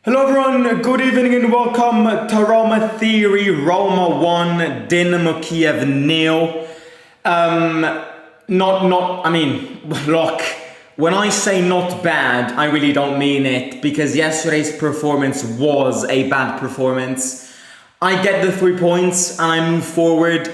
Hello everyone, good evening and welcome to Roma Theory, Roma 1, Dynamo Kiev 0. Look, when I say not bad, I really don't mean it, because yesterday's performance was a bad performance. I get the 3 points and I move forward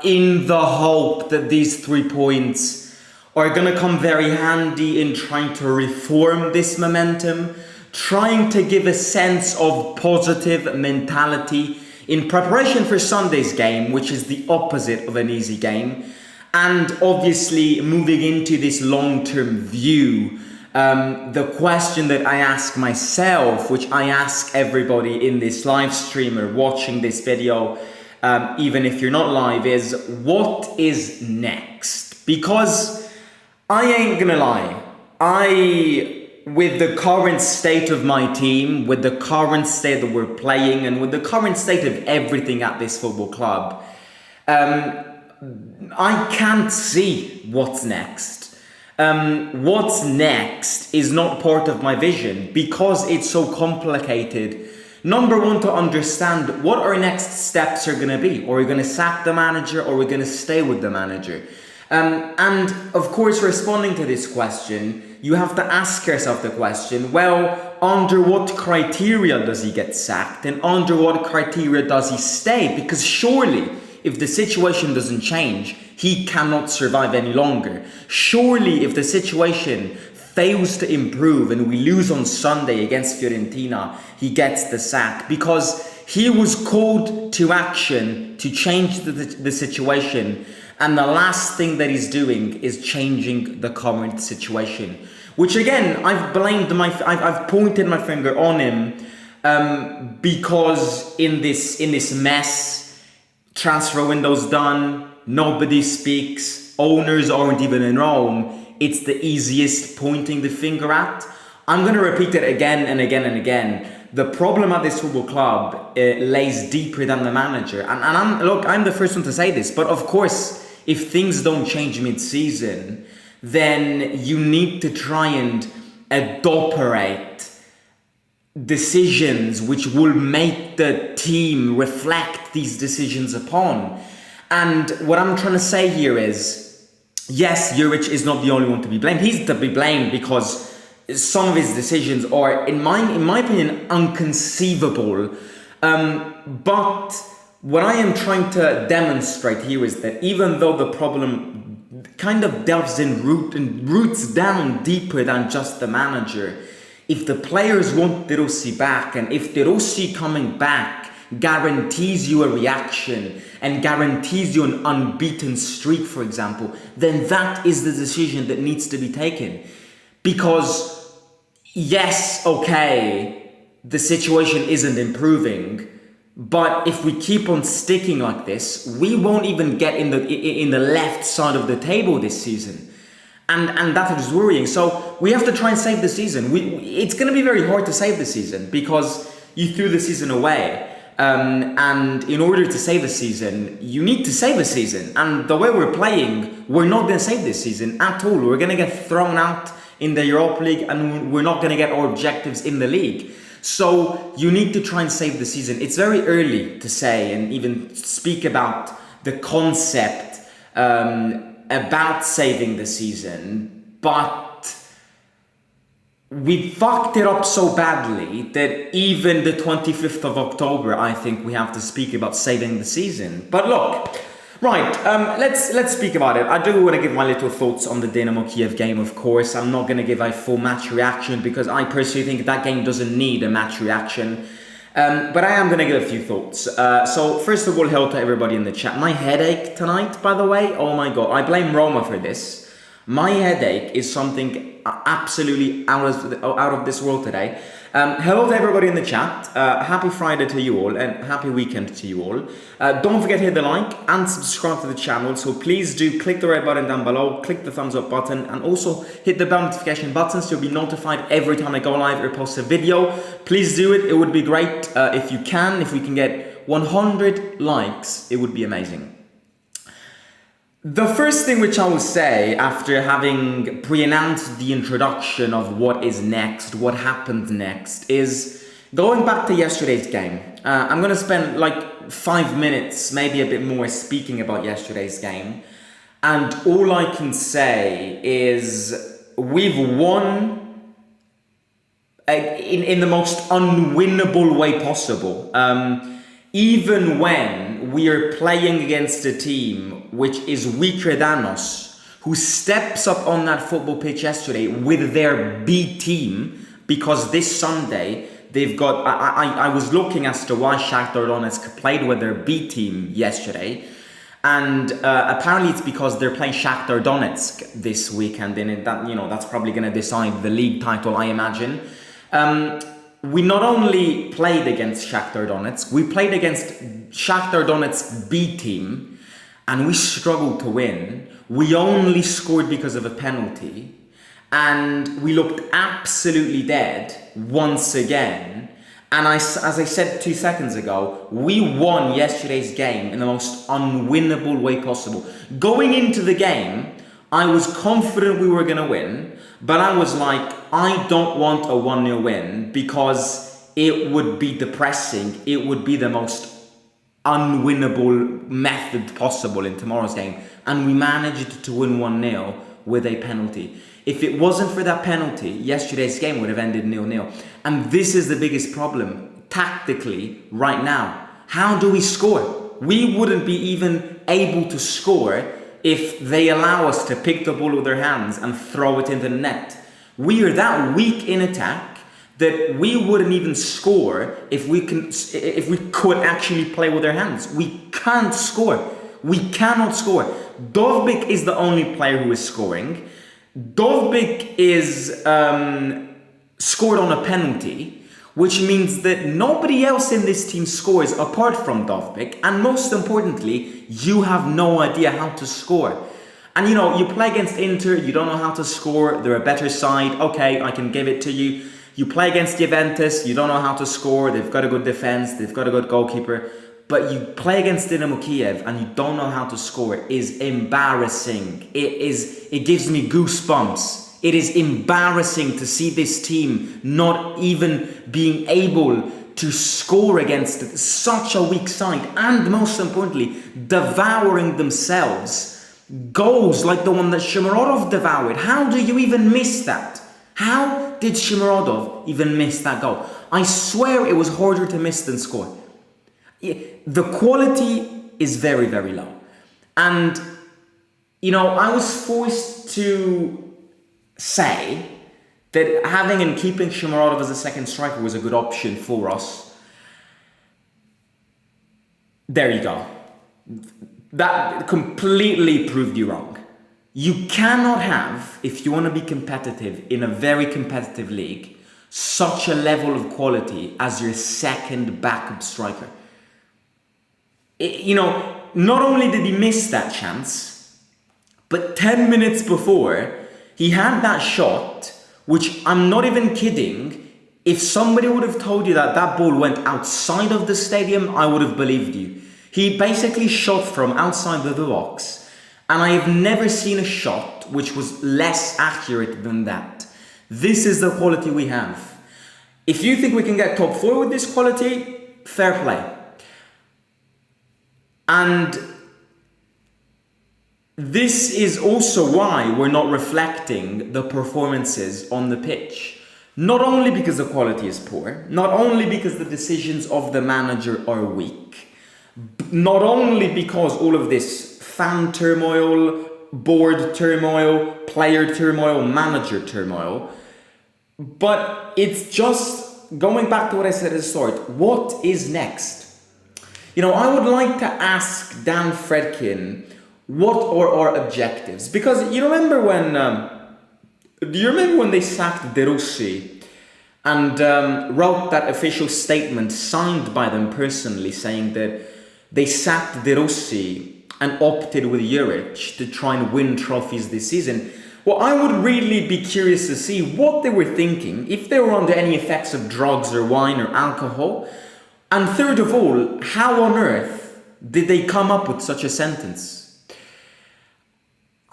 in the hope that these 3 points are gonna come very handy in trying to reform this momentum, trying to give a sense of positive mentality in preparation for Sunday's game, which is the opposite of an easy game, and obviously moving into this long-term view. The question that I ask myself, which I ask everybody in this live stream or watching this video, even if you're not live, is what is next? Because I ain't gonna lie, with the current state of my team, with the current state that we're playing, and with the current state of everything at this football club, I can't see what's next. What's next is not part of my vision because it's so complicated. Number one, to understand what our next steps are going to be. Are we going to sack the manager, or are we going to stay with the manager? And of course, responding to this question, you have to ask yourself the question, well, under what criteria does he get sacked, and under what criteria does he stay? Because surely, if the situation doesn't change, he cannot survive any longer. Surely, if the situation fails to improve and we lose on Sunday against Fiorentina, he gets the sack, because he was called to action to change the situation. And the last thing that he's doing is changing the current situation, which again, I've pointed my finger on him, because in this mess, transfer window's done, nobody speaks, owners aren't even in Rome, it's the easiest pointing the finger at. I'm going to repeat it again and again and again. The problem at this football club lays deeper than the manager. And I'm the first one to say this, but of course, if things don't change mid-season, then you need to try and adoperate decisions which will make the team reflect these decisions upon. And what I'm trying to say here is, yes, Juric is not the only one to be blamed. He's to be blamed because some of his decisions are, in my opinion, inconceivable. But what I am trying to demonstrate here is that even though the problem kind of delves in roots down deeper than just the manager, if the players want De Rossi back, and if De Rossi coming back guarantees you a reaction and guarantees you an unbeaten streak, for example, then that is the decision that needs to be taken. Because yes, okay, the situation isn't improving, but if we keep on sticking like this, we won't even get in the left side of the table this season. And that is worrying. So we have to try and save the season. It's going to be very hard to save the season because you threw the season away. And in order to save a season, you need to save a season. And the way we're playing, we're not going to save this season at all. We're going to get thrown out in the Europa League, and we're not going to get our objectives in the league. So you need to try and save the season. It's very early to say and even speak about the concept about saving the season, but we fucked it up so badly that even the 25th of October, I think we have to speak about saving the season. But look, right, let's speak about it. I do want to give my little thoughts on the Dynamo Kiev game, of course. I'm not going to give a full match reaction because I personally think that game doesn't need a match reaction. But I am going to give a few thoughts. So first of all, hello to everybody in the chat. My headache tonight, by the way, oh my god, I blame Roma for this. My headache is something absolutely out of this world today. Hello to everybody in the chat. Happy Friday to you all and happy weekend to you all. Don't forget to hit the like and subscribe to the channel. So please do click the red button down below, click the thumbs up button, and also hit the bell notification button so you'll be notified every time I go live or post a video. Please do it. It would be great if you can. If we can get 100 likes, it would be amazing. The first thing which I will say after having pre-announced the introduction of what is next, what happened next, is Going back to yesterday's game, I'm going to spend like 5 minutes, maybe a bit more, speaking about yesterday's game. And all I can say is we've won in the most unwinnable way possible. Even when we are playing against a team which is weaker than us, who steps up on that football pitch yesterday with their B team, because this Sunday they've got, I was looking as to why Shakhtar Donetsk played with their B team yesterday, and apparently it's because they're playing Shakhtar Donetsk this weekend, and that, you know, that's probably going to decide the league title, I imagine. We not only played against Shakhtar Donetsk, we played against Shakhtar Donetsk B team, and we struggled to win. We only scored because of a penalty, and we looked absolutely dead once again. And as I said 2 seconds ago, we won yesterday's game in the most unwinnable way possible. Going into the game, I was confident we were going to win, but I was like, I don't want a 1-0 win because it would be depressing. It would be the most unwinnable method possible in tomorrow's game. And we managed to win 1-0 with a penalty. If it wasn't for that penalty, yesterday's game would have ended 0-0. And this is the biggest problem tactically right now. How do we score? We wouldn't be even able to score if they allow us to pick the ball with their hands and throw it into the net. We are that weak in attack that we wouldn't even score if we could actually play with our hands. We can't score. We cannot score. Dovbyk is the only player who is scoring. Dovbyk is scored on a penalty, which means that nobody else in this team scores apart from Dovbyk, and most importantly, you have no idea how to score. And you know, you play against Inter, you don't know how to score, they're a better side, okay, I can give it to you. You play against Juventus, you don't know how to score, they've got a good defense, they've got a good goalkeeper, but you play against Dynamo Kiev and you don't know how to score is embarrassing. It gives me goosebumps. It is embarrassing to see this team not even being able to score against such a weak side, and most importantly, devouring themselves goals like the one that Shomurodov devoured. How do you even miss that? How did Shomurodov even miss that goal? I swear it was harder to miss than score. The quality is very, very low. And, you know, I was forced to say that having and keeping Shomurodov as a second striker was a good option for us. There you go. That completely proved you wrong. You cannot have, if you want to be competitive in a very competitive league, such a level of quality as your second backup striker. You know, not only did he miss that chance, but 10 minutes before, he had that shot, which I'm not even kidding. If somebody would have told you that that ball went outside of the stadium, I would have believed you. He basically shot from outside of the box, and I have never seen a shot which was less accurate than that. This is the quality we have. If you think we can get top 4 with this quality, fair play. And this is also why we're not reflecting the performances on the pitch. Not only because the quality is poor, not only because the decisions of the manager are weak, not only because all of this fan turmoil, board turmoil, player turmoil, manager turmoil, but it's just going back to what I said at the start. What is next? You know, I would like to ask Dan Fredkin what are our objectives, because you remember when do you remember when they sacked De Rossi and wrote that official statement signed by them personally saying that they sacked De Rossi and opted with Juric to try and win trophies this season? Well, I would really be curious to see what they were thinking, if they were under any effects of drugs or wine or alcohol. And third of all, how on earth did they come up with such a sentence?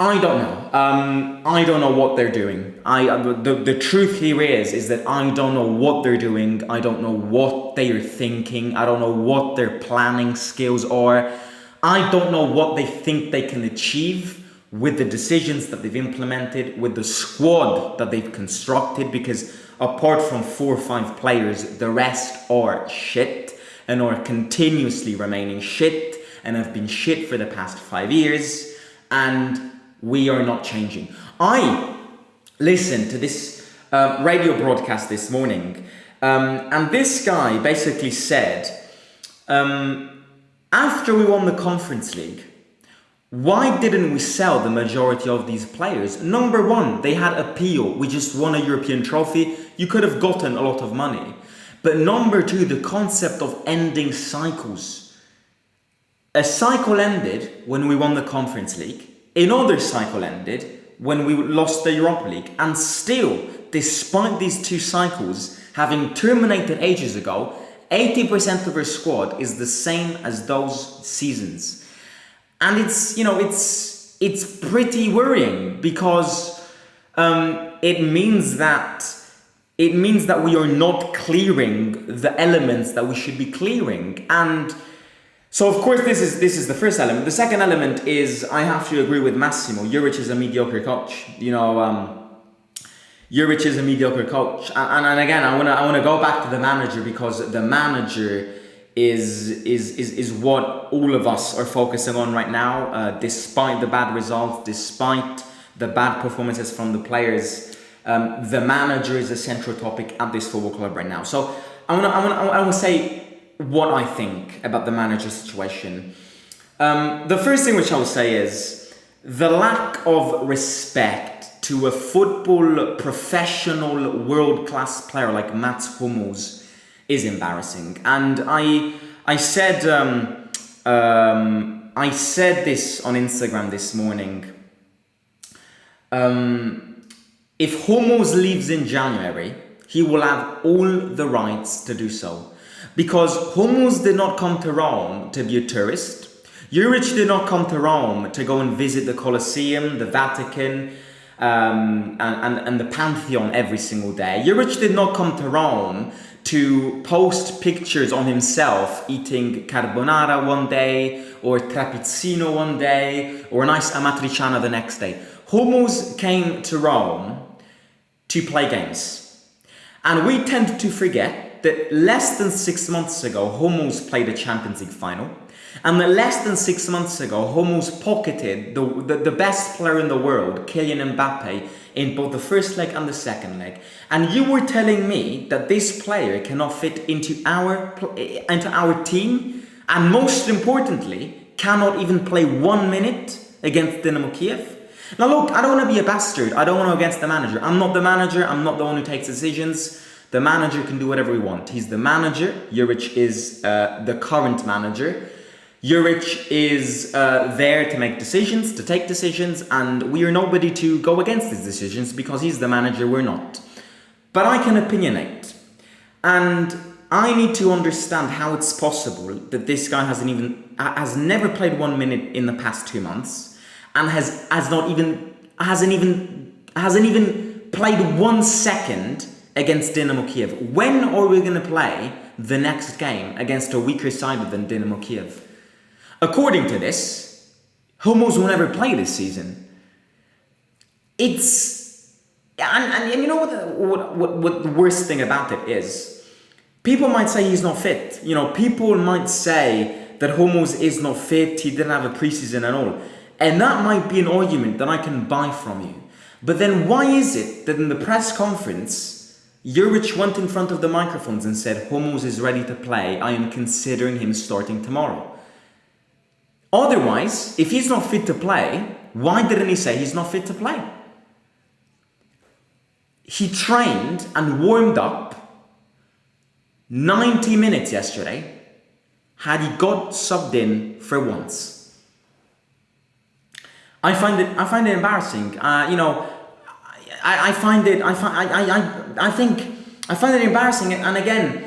I don't know. I don't know what they're doing. The truth here is that I don't know what they're doing. I don't know what they are thinking. I don't know what their planning skills are. I don't know what they think they can achieve with the decisions that they've implemented, with the squad that they've constructed, because apart from 4 or 5 players, the rest are shit and are continuously remaining shit and have been shit for the past 5 years, and we are not changing. I listened to this radio broadcast this morning, and this guy basically said, after we won the Conference League, why didn't we sell the majority of these players? Number one, they had appeal. We just won a European trophy. You could have gotten a lot of money. But number two, the concept of ending cycles. A cycle ended when we won the Conference League. Another cycle ended when we lost the Europa League. And still, despite these 2 cycles having terminated ages ago, 80% of our squad is the same as those seasons. And it's pretty worrying, because it means that we are not clearing the elements that we should be clearing. And so, of course, this is the first element. The second element is, I have to agree with Massimo. Juric is a mediocre coach. Juric is a mediocre coach. And again, I wanna go back to the manager, because the manager is what all of us are focusing on right now, despite the bad results, despite the bad performances from the players. The manager is a central topic at this football club right now. So I want to say what I think about the manager situation. The first thing which I will say is the lack of respect to a football professional world-class player like Mats Hummels is embarrassing. And I said this on Instagram this morning. If Hummels leaves in January, he will have all the rights to do so. Because Hummels did not come to Rome to be a tourist. Juric did not come to Rome to go and visit the Colosseum, the Vatican, and the Pantheon every single day. Juric did not come to Rome to post pictures on himself eating carbonara one day, or trapezzino one day, or a nice amatriciana the next day. Hummels came to Rome to play games. And we tend to forget that less than 6 months ago, Hummels played a Champions League final. And that less than 6 months ago, Hummels pocketed the best player in the world, Kylian Mbappe, in both the first leg and the second leg. And you were telling me that this player cannot fit into our team, and most importantly, cannot even play 1 minute against Dynamo Kiev? Now look, I don't want to be a bastard. I don't want to go against the manager. I'm not the manager. I'm not the one who takes decisions. The manager can do whatever he wants. He's the manager. Juric is the current manager. Juric is there to make decisions, to take decisions, and we are nobody to go against his decisions, because he's the manager, we're not. But I can opinionate. And I need to understand how it's possible that this guy has never played 1 minute in the past 2 months, and hasn't even played 1 second against Dynamo Kiev. When are we going to play the next game against a weaker side than Dynamo Kiev? According to this, Hummels will never play this season. And you know what the worst thing about it is? People might say he's not fit. People might say that Hummels is not fit, he didn't have a preseason and all. And that might be an argument that I can buy from you. But then why is it that in the press conference, Juric went in front of the microphones and said, Hummels is ready to play, I am considering him starting tomorrow? Otherwise, if he's not fit to play, why didn't he say he's not fit to play? He trained and warmed up 90 minutes yesterday, had he got subbed in for once. I find it embarrassing. I find it embarrassing, and again,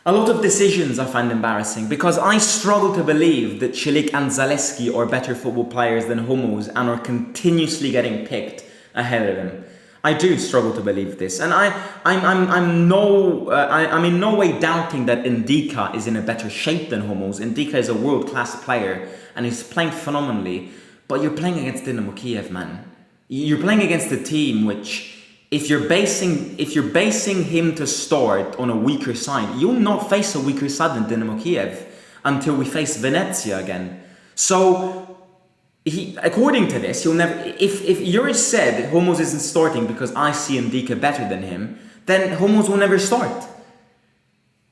A lot of decisions I find embarrassing because I struggle to believe that Juric and Zaleski are better football players than Hummels and are continuously getting picked ahead of him. I do struggle to believe this, and I'm in no way doubting that Ndika is in a better shape than Hummels. Ndika is a world-class player and he's playing phenomenally, but you're playing against Dynamo Kiev, man. You're playing against a team which, if you're basing him to start on a weaker side, you'll not face a weaker side than Dynamo Kiev until we face Venezia again. So, according to this, he'll never. If Juric said Hummels isn't starting because I see Ndika better than him, then Hummels will never start.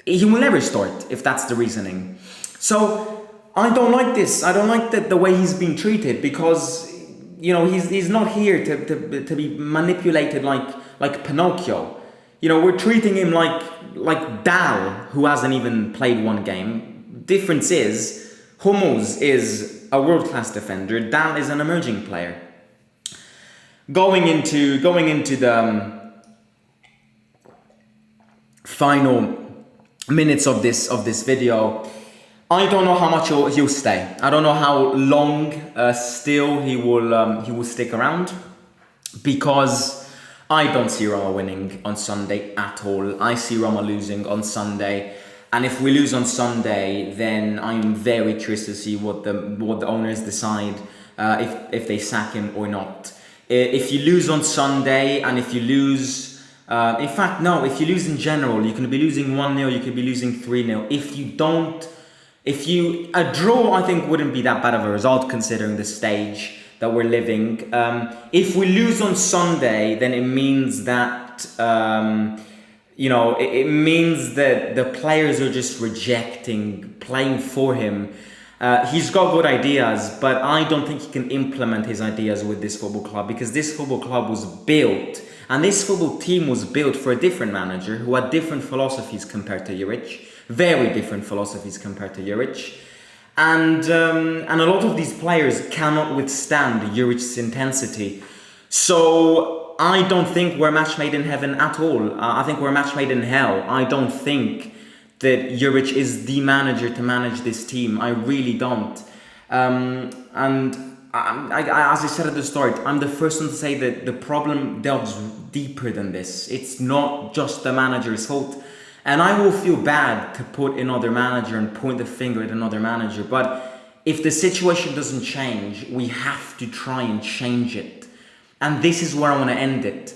He will never start if that's the reasoning. So I don't like this. I don't like the way he's being treated because he's not here to be manipulated like Pinocchio. We're treating him like Dal, who hasn't even played one game. Difference is Hummels is a world-class defender. Dal is an emerging player. Going into the final minutes of this video, I don't know how much he'll stay. I don't know how long still he will stick around, because I don't see Roma winning on Sunday at all. I see Roma losing on Sunday. And if we lose on Sunday, then I'm very curious to see what the owners decide, if they sack him or not. If you lose on Sunday, and if you lose, if you lose in general, you can be losing 1-0, you could be losing 3-0. A draw, I think, wouldn't be that bad of a result considering the stage that we're living. If we lose on Sunday, then it means that it means that the players are just rejecting playing for him. He's got good ideas, but I don't think he can implement his ideas with this football club, because this football club was built, and this football team was built for a different manager who had different philosophies compared to Juric, very different philosophies compared to Juric. And a lot of these players cannot withstand Juric's intensity. So I don't think we're a match made in heaven at all. I think we're a match made in hell. I don't think that Juric is the manager to manage this team. I really don't. As I said at the start, I'm the first one to say that the problem delves deeper than this. It's not just the manager's fault. And I will feel bad to put another manager and point the finger at another manager. But if the situation doesn't change, we have to try and change it. And this is where I want to end it.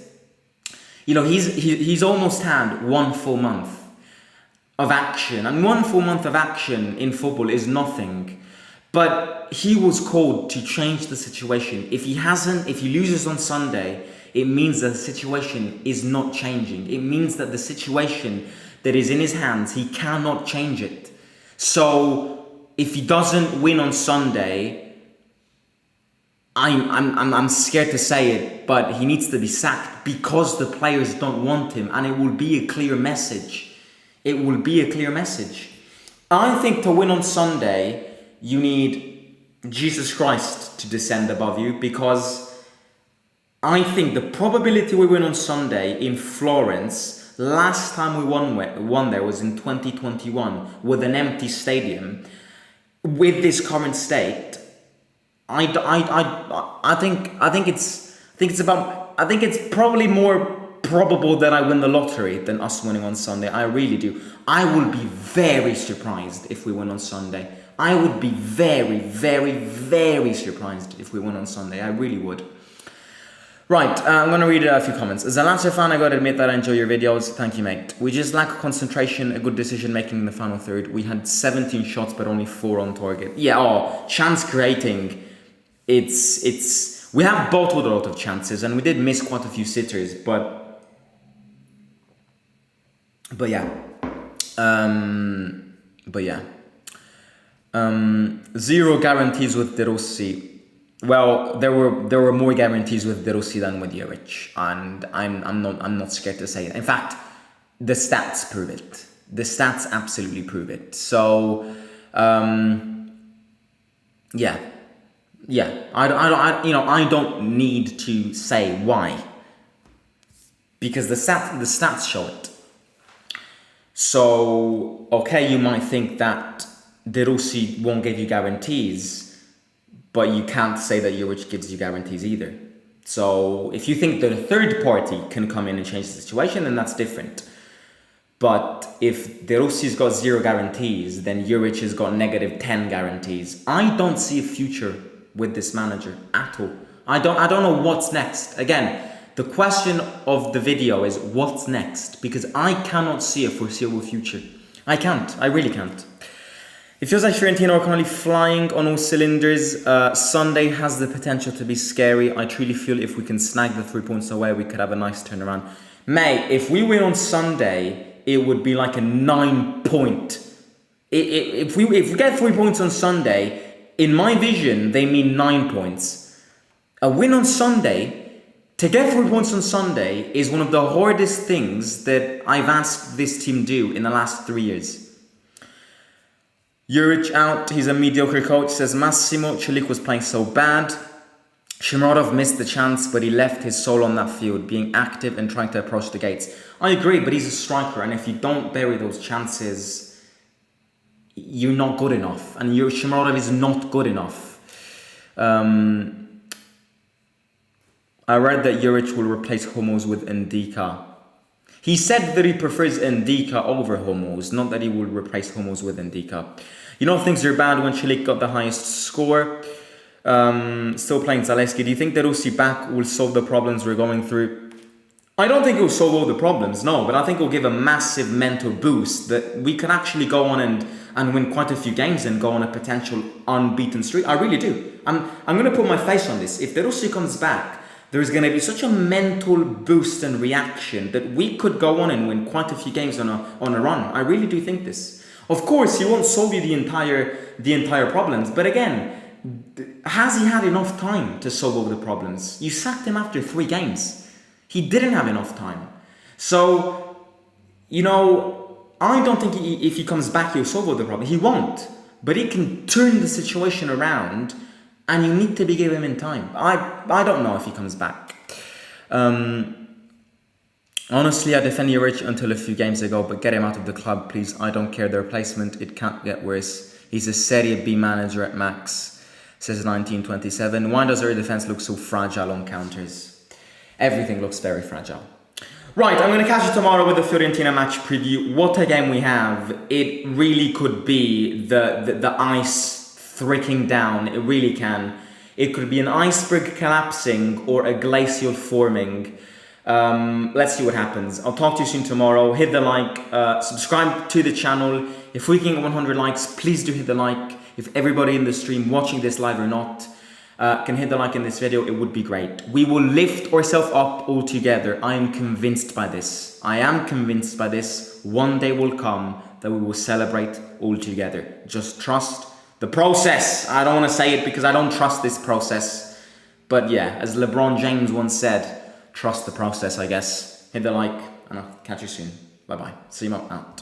He's almost had 1 full month of action. And 1 full month of action in football is nothing. But he was called to change the situation. If he loses on Sunday, it means that the situation is not changing. It means that the situation that is in his hands, he cannot change it. So if he doesn't win on Sunday, I'm scared to say it, but he needs to be sacked, because the players don't want him, and it will be a clear message. It will be a clear message. I think to win on Sunday, you need Jesus Christ to descend above you, because I think the probability we win on Sunday in Florence, last time we won there was in 2021 with an empty stadium. With this current state, I think it's probably more probable that I win the lottery than us winning on Sunday. I really do. I will be very surprised if we win on Sunday. I would be very, very, very surprised if we win on Sunday. I really would. Right, I'm going to read a few comments. As a Lazio fan, I got to admit that I enjoy your videos. Thank you, mate. We just lack concentration, a good decision making in the final third. We had 17 shots, but only 4 on target. Yeah, chance creating. We have bottled a lot of chances, and we did miss quite a few sitters, but yeah. Zero guarantees with De Rossi. Well, there were more guarantees with De Rossi than with Juric, and I'm not scared to say it. In fact, the stats prove it. The stats absolutely prove it. So, yeah. I don't need to say why, because the stats show it. So, okay, you might think that De Rossi won't give you guarantees, but you can't say that Juric gives you guarantees either. So, if you think that a third party can come in and change the situation, then that's different. But if De Rossi's got 0 guarantees, then Juric has got -10 guarantees. I don't see a future with this manager at all. I don't know what's next. Again, the question of the video is what's next? Because I cannot see a foreseeable future. I can't. I really can't. It feels like Fiorentina are currently flying on all cylinders. Sunday has the potential to be scary. I truly feel if we can snag the 3 points away, we could have a nice turnaround. Mate, if we win on Sunday, it would be like a 9-point. If we get 3 points on Sunday, in my vision, they mean 9 points. A win on Sunday, to get 3 points on Sunday is one of the hardest things that I've asked this team do in the last 3 years. Juric out, he's a mediocre coach, says Massimo. Celic was playing so bad. Shomurodov missed the chance, but he left his soul on that field, being active and trying to approach the gates. I agree, but he's a striker, and if you don't bury those chances, you're not good enough. And Shomurodov is not good enough. I read that Juric will replace Hummels with Ndika. He said that he prefers Ndika over Hummels, not that he will replace Hummels with Ndika. You know things are bad when Celic got the highest score. Still playing Zalewski. Do you think that Rossi back will solve the problems we're going through? I don't think it will solve all the problems, no, but I think it will give a massive mental boost that we can actually go on and win quite a few games and go on a potential unbeaten streak. I really do. I'm going to put my face on this. If De Rossi comes back, there's going to be such a mental boost and reaction that we could go on and win quite a few games on a run. I really do think this. Of course, he won't solve you the entire problems, but again, has he had enough time to solve all the problems? You sacked him after 3 games. He didn't have enough time. So, you know, I don't think if he comes back, he'll solve all the problems. He won't. But he can turn the situation around, and you need to be giving him time. I don't know if he comes back. Honestly, I defended Juric until a few games ago, but get him out of the club, please. I don't care the replacement. It can't get worse. He's a Serie B manager at max, says 1927. Why does our defense look so fragile on counters? Everything looks very fragile. Right, I'm going to catch you tomorrow with the Fiorentina match preview. What a game we have. It really could be the ice thricking down. It really can. It could be an iceberg collapsing or a glacial forming. Let's see what happens. I'll talk to you soon tomorrow. Hit the like, subscribe to the channel. If we can get 100 likes, please do hit the like. If everybody in the stream, watching this live or not, can hit the like in this video, it would be great. We will lift ourselves up all together. I am convinced by this. I am convinced by this. One day will come that we will celebrate all together. Just trust the process. I don't want to say it because I don't trust this process. But yeah, as LeBron James once said, trust the process, I guess. Hit the like, and I'll catch you soon. Bye-bye. See you out.